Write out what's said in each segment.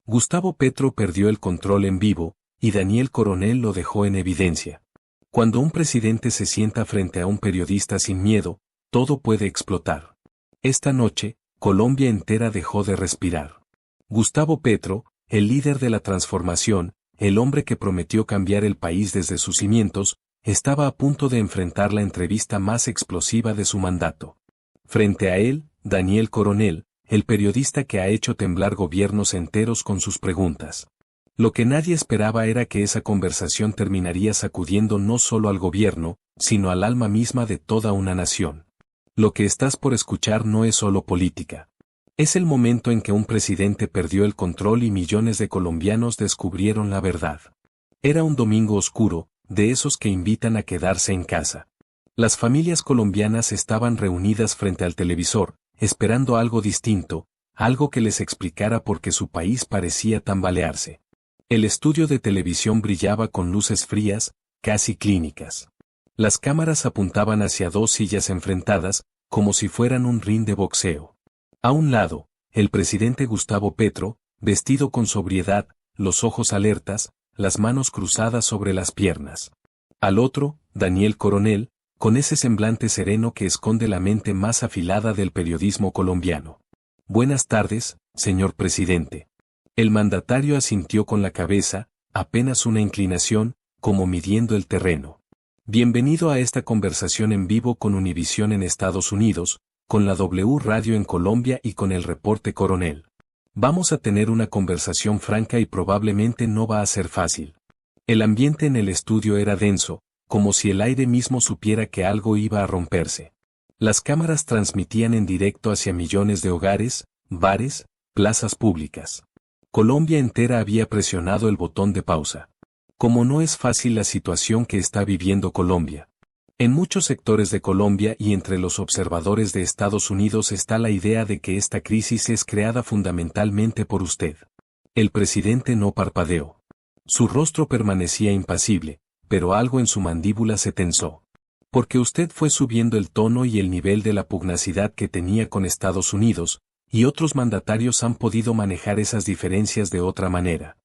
Gustavo Petro perdió el control en vivo, y Daniel Coronel lo dejó en evidencia. Cuando un presidente se sienta frente a un periodista sin miedo, todo puede explotar. Esta noche, Colombia entera dejó de respirar. Gustavo Petro, el líder de la transformación, el hombre que prometió cambiar el país desde sus cimientos, estaba a punto de enfrentar la entrevista más explosiva de su mandato. Frente a él, Daniel Coronel, el periodista que ha hecho temblar gobiernos enteros con sus preguntas. Lo que nadie esperaba era que esa conversación terminaría sacudiendo no solo al gobierno, sino al alma misma de toda una nación. Lo que estás por escuchar no es solo política. Es el momento en que un presidente perdió el control y millones de colombianos descubrieron la verdad. Era un domingo oscuro, de esos que invitan a quedarse en casa. Las familias colombianas estaban reunidas frente al televisor, esperando algo distinto, algo que les explicara por qué su país parecía tambalearse. El estudio de televisión brillaba con luces frías, casi clínicas. Las cámaras apuntaban hacia dos sillas enfrentadas, como si fueran un ring de boxeo. A un lado, el presidente Gustavo Petro, vestido con sobriedad, los ojos alertas, las manos cruzadas sobre las piernas. Al otro, Daniel Coronel, con ese semblante sereno que esconde la mente más afilada del periodismo colombiano. Buenas tardes, señor presidente. El mandatario asintió con la cabeza, apenas una inclinación, como midiendo el terreno. Bienvenido a esta conversación en vivo con Univisión en Estados Unidos, con la W Radio en Colombia y con el Reporte Coronel. Vamos a tener una conversación franca y probablemente no va a ser fácil. El ambiente en el estudio era denso, como si el aire mismo supiera que algo iba a romperse. Las cámaras transmitían en directo hacia millones de hogares, bares, plazas públicas. Colombia entera había presionado el botón de pausa. Como no es fácil la situación que está viviendo Colombia. En muchos sectores de Colombia y entre los observadores de Estados Unidos está la idea de que esta crisis es creada fundamentalmente por usted. El presidente no parpadeó. Su rostro permanecía impasible, pero algo en su mandíbula se tensó. Porque usted fue subiendo el tono y el nivel de la pugnacidad que tenía con Estados Unidos, y otros mandatarios han podido manejar esas diferencias de otra manera.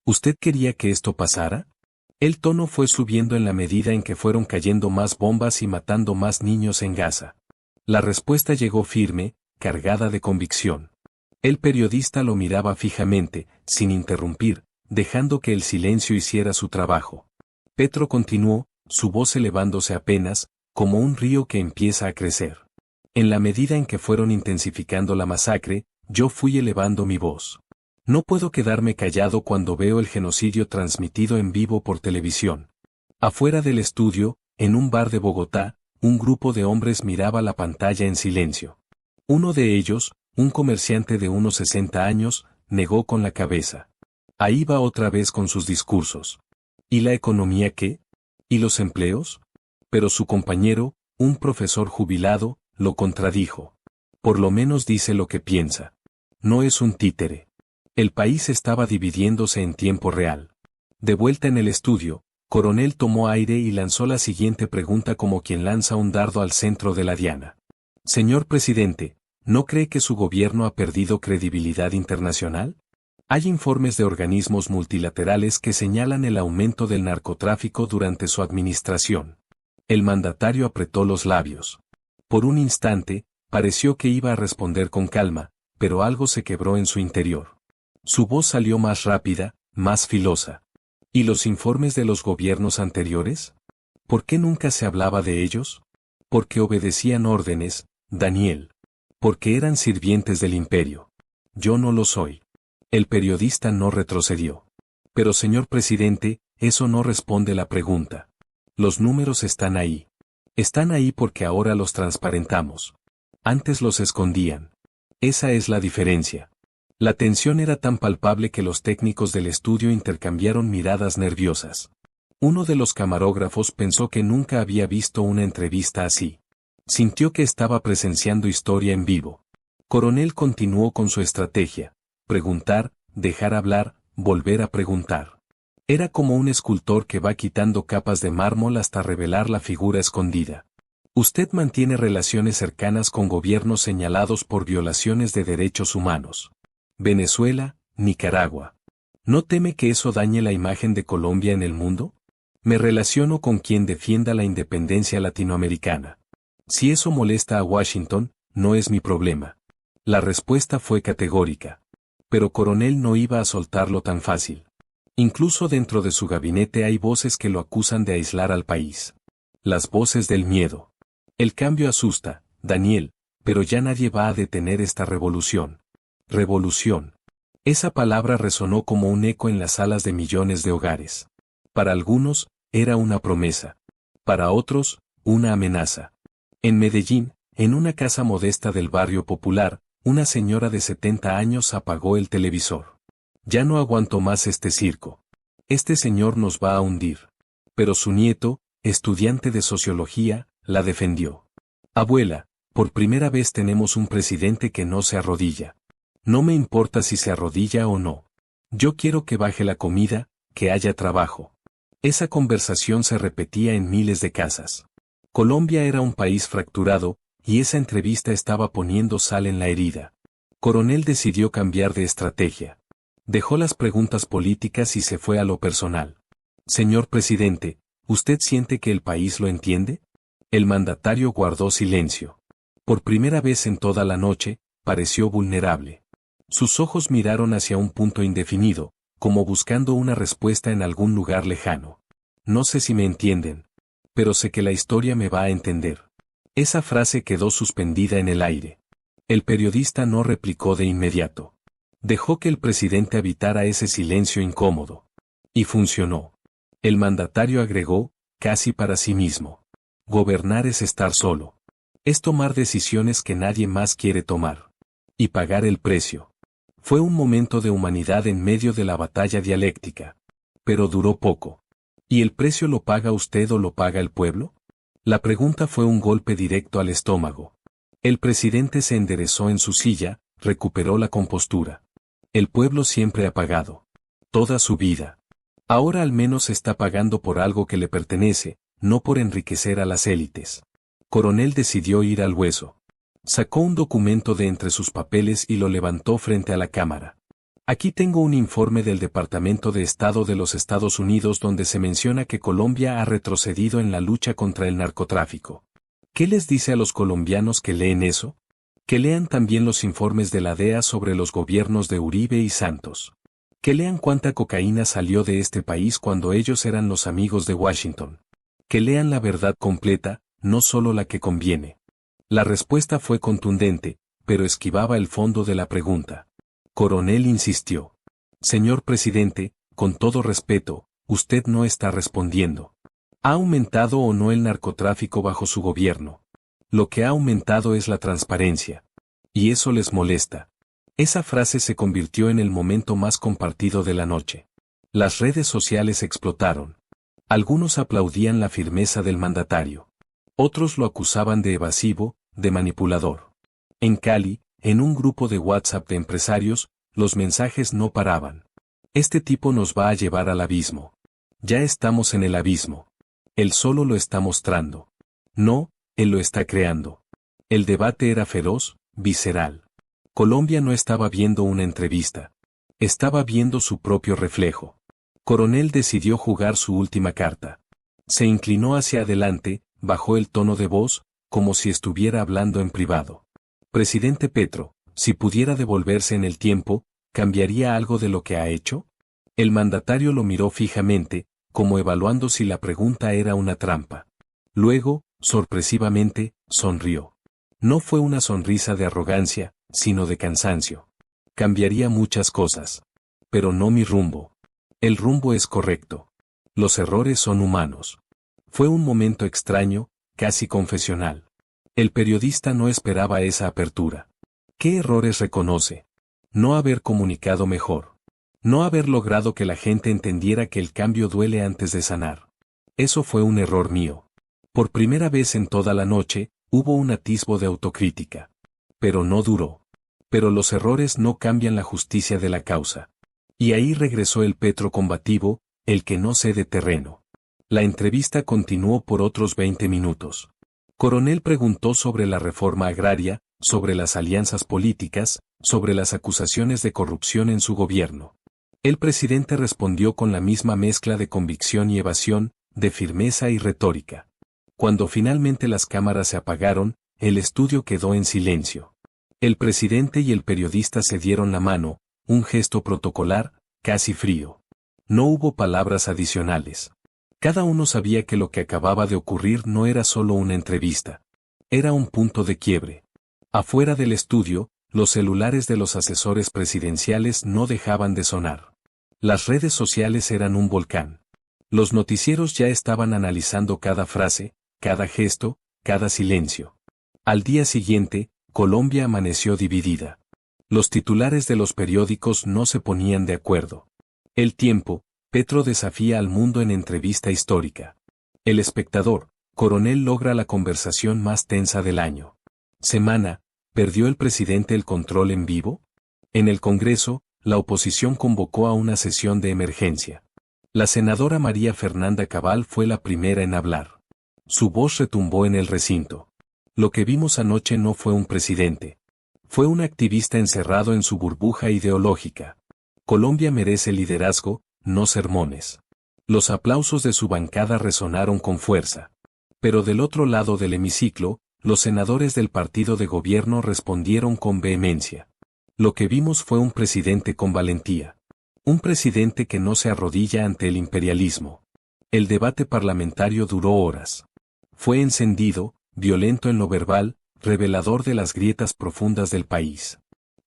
¿Usted quería que esto pasara? El tono fue subiendo en la medida en que fueron cayendo más bombas y matando más niños en Gaza. La respuesta llegó firme, cargada de convicción. El periodista lo miraba fijamente, sin interrumpir, dejando que el silencio hiciera su trabajo. Petro continuó, su voz elevándose apenas, como un río que empieza a crecer. En la medida en que fueron intensificando la masacre, yo fui elevando mi voz. No puedo quedarme callado cuando veo el genocidio transmitido en vivo por televisión. Afuera del estudio, en un bar de Bogotá, un grupo de hombres miraba la pantalla en silencio. Uno de ellos, un comerciante de unos 60 años, negó con la cabeza. Ahí va otra vez con sus discursos. ¿Y la economía qué? ¿Y los empleos? Pero su compañero, un profesor jubilado, lo contradijo. Por lo menos dice lo que piensa. No es un títere. El país estaba dividiéndose en tiempo real. De vuelta en el estudio, Coronel tomó aire y lanzó la siguiente pregunta como quien lanza un dardo al centro de la diana. Señor presidente, ¿no cree que su gobierno ha perdido credibilidad internacional? Hay informes de organismos multilaterales que señalan el aumento del narcotráfico durante su administración. El mandatario apretó los labios. Por un instante, pareció que iba a responder con calma, pero algo se quebró en su interior. Su voz salió más rápida, más filosa. ¿Y los informes de los gobiernos anteriores? ¿Por qué nunca se hablaba de ellos? Porque obedecían órdenes, Daniel. Porque eran sirvientes del imperio. Yo no lo soy. El periodista no retrocedió. Pero señor presidente, eso no responde la pregunta. Los números están ahí. Están ahí porque ahora los transparentamos. Antes los escondían. Esa es la diferencia. La tensión era tan palpable que los técnicos del estudio intercambiaron miradas nerviosas. Uno de los camarógrafos pensó que nunca había visto una entrevista así. Sintió que estaba presenciando historia en vivo. Coronel continuó con su estrategia. Preguntar, dejar hablar, volver a preguntar. Era como un escultor que va quitando capas de mármol hasta revelar la figura escondida. Usted mantiene relaciones cercanas con gobiernos señalados por violaciones de derechos humanos. Venezuela, Nicaragua. ¿No teme que eso dañe la imagen de Colombia en el mundo? Me relaciono con quien defienda la independencia latinoamericana. Si eso molesta a Washington, no es mi problema. La respuesta fue categórica. Pero Coronel no iba a soltarlo tan fácil. Incluso dentro de su gabinete hay voces que lo acusan de aislar al país. Las voces del miedo. El cambio asusta, Daniel, pero ya nadie va a detener esta revolución. Revolución. Esa palabra resonó como un eco en las salas de millones de hogares. Para algunos, era una promesa. Para otros, una amenaza. En Medellín, en una casa modesta del barrio popular, una señora de 70 años apagó el televisor. Ya no aguanto más este circo. Este señor nos va a hundir. Pero su nieto, estudiante de sociología, la defendió. Abuela, por primera vez tenemos un presidente que no se arrodilla. No me importa si se arrodilla o no. Yo quiero que baje la comida, que haya trabajo. Esa conversación se repetía en miles de casas. Colombia era un país fracturado, y esa entrevista estaba poniendo sal en la herida. Coronel decidió cambiar de estrategia. Dejó las preguntas políticas y se fue a lo personal. Señor presidente, ¿usted siente que el país lo entiende? El mandatario guardó silencio. Por primera vez en toda la noche, pareció vulnerable. Sus ojos miraron hacia un punto indefinido, como buscando una respuesta en algún lugar lejano. No sé si me entienden. Pero sé que la historia me va a entender. Esa frase quedó suspendida en el aire. El periodista no replicó de inmediato. Dejó que el presidente habitara ese silencio incómodo. Y funcionó. El mandatario agregó, casi para sí mismo. Gobernar es estar solo. Es tomar decisiones que nadie más quiere tomar. Y pagar el precio. Fue un momento de humanidad en medio de la batalla dialéctica. Pero duró poco. ¿Y el precio lo paga usted o lo paga el pueblo? La pregunta fue un golpe directo al estómago. El presidente se enderezó en su silla, recuperó la compostura. El pueblo siempre ha pagado. Toda su vida. Ahora al menos está pagando por algo que le pertenece, no por enriquecer a las élites. Coronel decidió ir al hueso. Sacó un documento de entre sus papeles y lo levantó frente a la cámara. Aquí tengo un informe del Departamento de Estado de los Estados Unidos donde se menciona que Colombia ha retrocedido en la lucha contra el narcotráfico. ¿Qué les dice a los colombianos que leen eso? Que lean también los informes de la DEA sobre los gobiernos de Uribe y Santos. Que lean cuánta cocaína salió de este país cuando ellos eran los amigos de Washington. Que lean la verdad completa, no solo la que conviene. La respuesta fue contundente, pero esquivaba el fondo de la pregunta. Coronel insistió. Señor presidente, con todo respeto, usted no está respondiendo. ¿Ha aumentado o no el narcotráfico bajo su gobierno? Lo que ha aumentado es la transparencia. Y eso les molesta. Esa frase se convirtió en el momento más compartido de la noche. Las redes sociales explotaron. Algunos aplaudían la firmeza del mandatario. Otros lo acusaban de evasivo, de manipulador. En Cali, en un grupo de WhatsApp de empresarios, los mensajes no paraban. Este tipo nos va a llevar al abismo. Ya estamos en el abismo. Él solo lo está mostrando. No, él lo está creando. El debate era feroz, visceral. Colombia no estaba viendo una entrevista. Estaba viendo su propio reflejo. Coronel decidió jugar su última carta. Se inclinó hacia adelante, bajó el tono de voz, como si estuviera hablando en privado. Presidente Petro, si pudiera devolverse en el tiempo, ¿cambiaría algo de lo que ha hecho? El mandatario lo miró fijamente, como evaluando si la pregunta era una trampa. Luego, sorpresivamente, sonrió. No fue una sonrisa de arrogancia, sino de cansancio. Cambiaría muchas cosas. Pero no mi rumbo. El rumbo es correcto. Los errores son humanos. Fue un momento extraño, casi confesional. El periodista no esperaba esa apertura. ¿Qué errores reconoce? No haber comunicado mejor. No haber logrado que la gente entendiera que el cambio duele antes de sanar. Eso fue un error mío. Por primera vez en toda la noche, hubo un atisbo de autocrítica. Pero no duró. Pero los errores no cambian la justicia de la causa. Y ahí regresó el Petro combativo, el que no cede terreno. La entrevista continuó por otros 20 minutos. Coronel preguntó sobre la reforma agraria, sobre las alianzas políticas, sobre las acusaciones de corrupción en su gobierno. El presidente respondió con la misma mezcla de convicción y evasión, de firmeza y retórica. Cuando finalmente las cámaras se apagaron, el estudio quedó en silencio. El presidente y el periodista se dieron la mano, un gesto protocolar, casi frío. No hubo palabras adicionales. Cada uno sabía que lo que acababa de ocurrir no era solo una entrevista. Era un punto de quiebre. Afuera del estudio, los celulares de los asesores presidenciales no dejaban de sonar. Las redes sociales eran un volcán. Los noticieros ya estaban analizando cada frase, cada gesto, cada silencio. Al día siguiente, Colombia amaneció dividida. Los titulares de los periódicos no se ponían de acuerdo. El Tiempo, Petro desafía al mundo en entrevista histórica. El Espectador, Coronel logra la conversación más tensa del año. Semana, ¿perdió el presidente el control en vivo? En el Congreso, la oposición convocó a una sesión de emergencia. La senadora María Fernanda Cabal fue la primera en hablar. Su voz retumbó en el recinto. Lo que vimos anoche no fue un presidente. Fue un activista encerrado en su burbuja ideológica. Colombia merece liderazgo, no sermones. Los aplausos de su bancada resonaron con fuerza. Pero del otro lado del hemiciclo, los senadores del partido de gobierno respondieron con vehemencia. Lo que vimos fue un presidente con valentía. Un presidente que no se arrodilla ante el imperialismo. El debate parlamentario duró horas. Fue encendido, violento en lo verbal, revelador de las grietas profundas del país.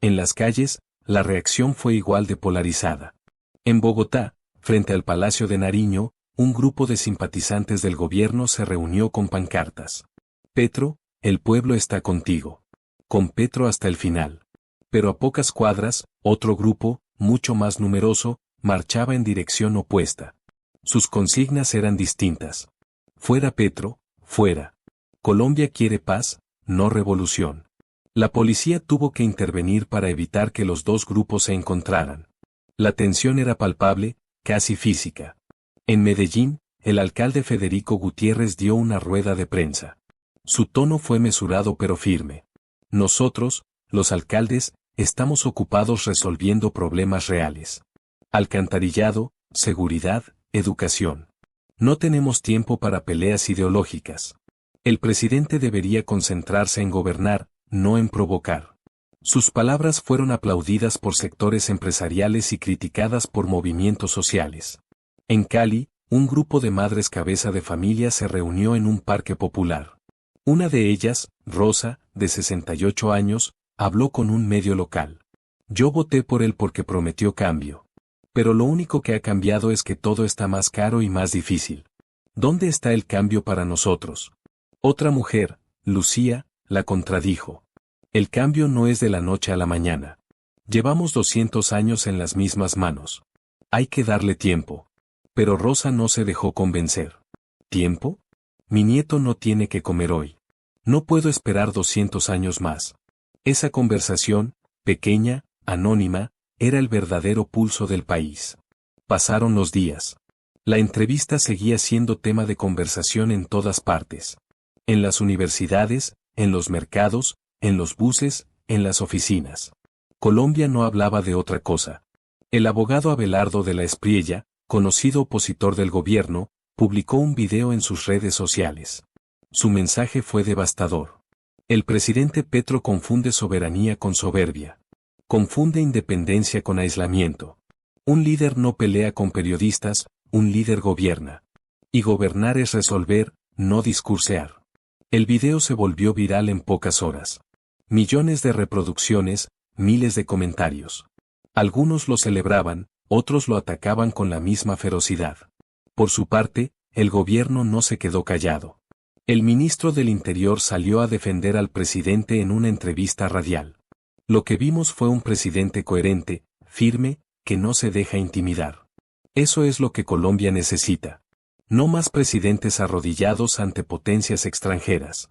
En las calles, la reacción fue igual de polarizada. En Bogotá, frente al Palacio de Nariño, un grupo de simpatizantes del gobierno se reunió con pancartas. Petro, el pueblo está contigo. Con Petro hasta el final. Pero a pocas cuadras, otro grupo, mucho más numeroso, marchaba en dirección opuesta. Sus consignas eran distintas. Fuera Petro, fuera. Colombia quiere paz, no revolución. La policía tuvo que intervenir para evitar que los dos grupos se encontraran. La tensión era palpable, casi física. En Medellín, el alcalde Federico Gutiérrez dio una rueda de prensa. Su tono fue mesurado pero firme. Nosotros, los alcaldes, estamos ocupados resolviendo problemas reales. Alcantarillado, seguridad, educación. No tenemos tiempo para peleas ideológicas. El presidente debería concentrarse en gobernar, no en provocar. Sus palabras fueron aplaudidas por sectores empresariales y criticadas por movimientos sociales. En Cali, un grupo de madres cabeza de familia se reunió en un parque popular. Una de ellas, Rosa, de 68 años, habló con un medio local. Yo voté por él porque prometió cambio. Pero lo único que ha cambiado es que todo está más caro y más difícil. ¿Dónde está el cambio para nosotros? Otra mujer, Lucía, la contradijo. El cambio no es de la noche a la mañana. Llevamos 200 años en las mismas manos. Hay que darle tiempo. Pero Rosa no se dejó convencer. ¿Tiempo? Mi nieto no tiene que comer hoy. No puedo esperar 200 años más. Esa conversación, pequeña, anónima, era el verdadero pulso del país. Pasaron los días. La entrevista seguía siendo tema de conversación en todas partes. En las universidades, en los mercados, en los buses, en las oficinas. Colombia no hablaba de otra cosa. El abogado Abelardo de la Espriella, conocido opositor del gobierno, publicó un video en sus redes sociales. Su mensaje fue devastador. El presidente Petro confunde soberanía con soberbia. Confunde independencia con aislamiento. Un líder no pelea con periodistas, un líder gobierna. Y gobernar es resolver, no discursear. El video se volvió viral en pocas horas. Millones de reproducciones, miles de comentarios. Algunos lo celebraban, otros lo atacaban con la misma ferocidad. Por su parte, el gobierno no se quedó callado. El ministro del Interior salió a defender al presidente en una entrevista radial. Lo que vimos fue un presidente coherente, firme, que no se deja intimidar. Eso es lo que Colombia necesita. No más presidentes arrodillados ante potencias extranjeras.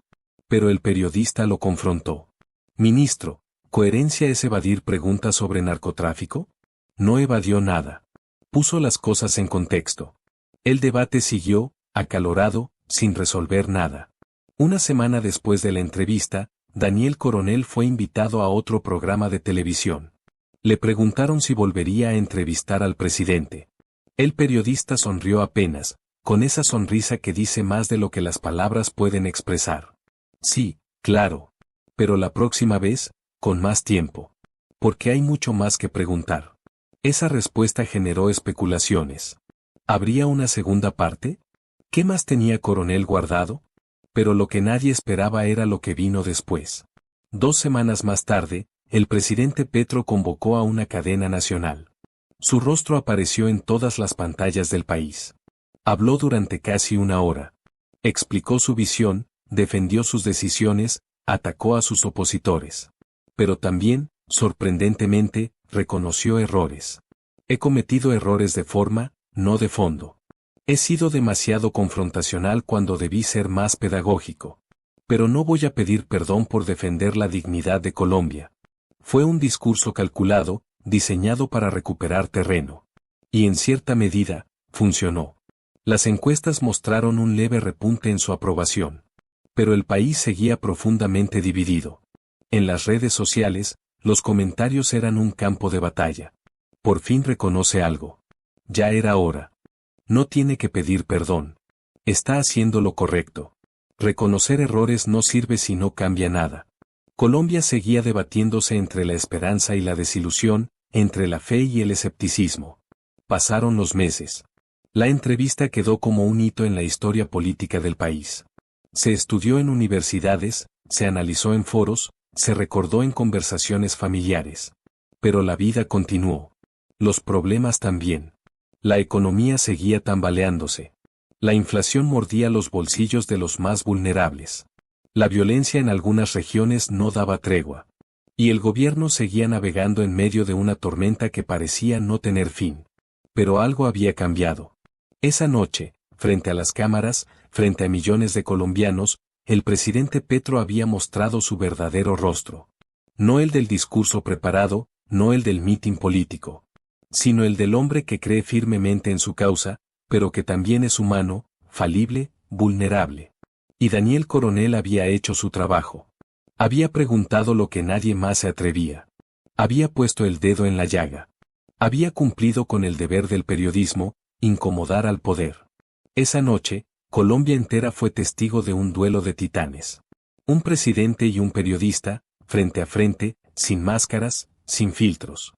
Pero el periodista lo confrontó. Ministro, ¿coherencia es evadir preguntas sobre narcotráfico? No evadió nada. Puso las cosas en contexto. El debate siguió, acalorado, sin resolver nada. Una semana después de la entrevista, Daniel Coronel fue invitado a otro programa de televisión. Le preguntaron si volvería a entrevistar al presidente. El periodista sonrió apenas, con esa sonrisa que dice más de lo que las palabras pueden expresar. Sí, claro. Pero la próxima vez, con más tiempo. Porque hay mucho más que preguntar. Esa respuesta generó especulaciones. ¿Habría una segunda parte? ¿Qué más tenía Coronel guardado? Pero lo que nadie esperaba era lo que vino después. 2 semanas más tarde, el presidente Petro convocó a una cadena nacional. Su rostro apareció en todas las pantallas del país. Habló durante casi 1 hora. Explicó su visión, defendió sus decisiones, atacó a sus opositores. Pero también, sorprendentemente, reconoció errores. He cometido errores de forma, no de fondo. He sido demasiado confrontacional cuando debí ser más pedagógico. Pero no voy a pedir perdón por defender la dignidad de Colombia. Fue un discurso calculado, diseñado para recuperar terreno. Y en cierta medida, funcionó. Las encuestas mostraron un leve repunte en su aprobación. Pero el país seguía profundamente dividido. En las redes sociales, los comentarios eran un campo de batalla. Por fin reconoce algo. Ya era hora. No tiene que pedir perdón. Está haciendo lo correcto. Reconocer errores no sirve si no cambia nada. Colombia seguía debatiéndose entre la esperanza y la desilusión, entre la fe y el escepticismo. Pasaron los meses. La entrevista quedó como un hito en la historia política del país. Se estudió en universidades, se analizó en foros, se recordó en conversaciones familiares. Pero la vida continuó. Los problemas también. La economía seguía tambaleándose. La inflación mordía los bolsillos de los más vulnerables. La violencia en algunas regiones no daba tregua. Y el gobierno seguía navegando en medio de una tormenta que parecía no tener fin. Pero algo había cambiado. Esa noche, frente a las cámaras, frente a millones de colombianos, el presidente Petro había mostrado su verdadero rostro. No el del discurso preparado, no el del mitin político, sino el del hombre que cree firmemente en su causa, pero que también es humano, falible, vulnerable. Y Daniel Coronel había hecho su trabajo. Había preguntado lo que nadie más se atrevía. Había puesto el dedo en la llaga. Había cumplido con el deber del periodismo, incomodar al poder. Esa noche, Colombia entera fue testigo de un duelo de titanes. Un presidente y un periodista, frente a frente, sin máscaras, sin filtros.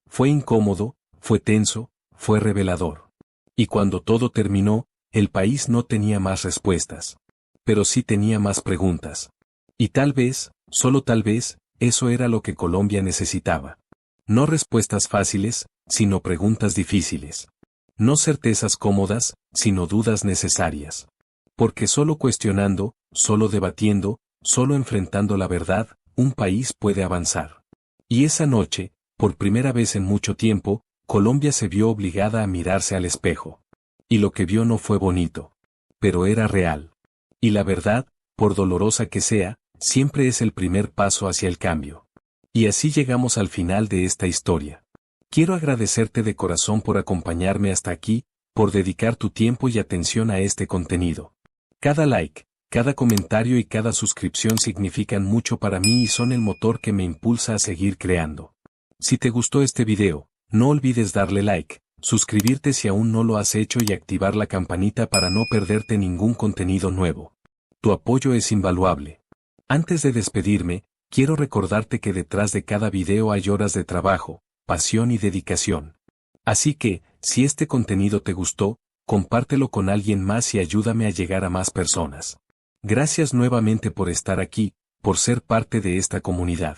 Fue incómodo, fue tenso, fue revelador. Y cuando todo terminó, el país no tenía más respuestas. Pero sí tenía más preguntas. Y tal vez, solo tal vez, eso era lo que Colombia necesitaba. No respuestas fáciles, sino preguntas difíciles. No certezas cómodas, sino dudas necesarias. Porque solo cuestionando, solo debatiendo, solo enfrentando la verdad, un país puede avanzar. Y esa noche, por primera vez en mucho tiempo, Colombia se vio obligada a mirarse al espejo. Y lo que vio no fue bonito. Pero era real. Y la verdad, por dolorosa que sea, siempre es el primer paso hacia el cambio. Y así llegamos al final de esta historia. Quiero agradecerte de corazón por acompañarme hasta aquí, por dedicar tu tiempo y atención a este contenido. Cada like, cada comentario y cada suscripción significan mucho para mí y son el motor que me impulsa a seguir creando. Si te gustó este video, no olvides darle like, suscribirte si aún no lo has hecho y activar la campanita para no perderte ningún contenido nuevo. Tu apoyo es invaluable. Antes de despedirme, quiero recordarte que detrás de cada video hay horas de trabajo, pasión y dedicación. Así que, si este contenido te gustó, compártelo con alguien más y ayúdame a llegar a más personas. Gracias nuevamente por estar aquí, por ser parte de esta comunidad.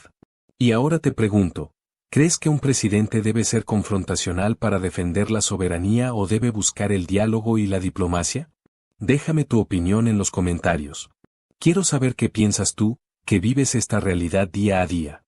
Y ahora te pregunto, ¿crees que un presidente debe ser confrontacional para defender la soberanía o debe buscar el diálogo y la diplomacia? Déjame tu opinión en los comentarios. Quiero saber qué piensas tú, que vives esta realidad día a día.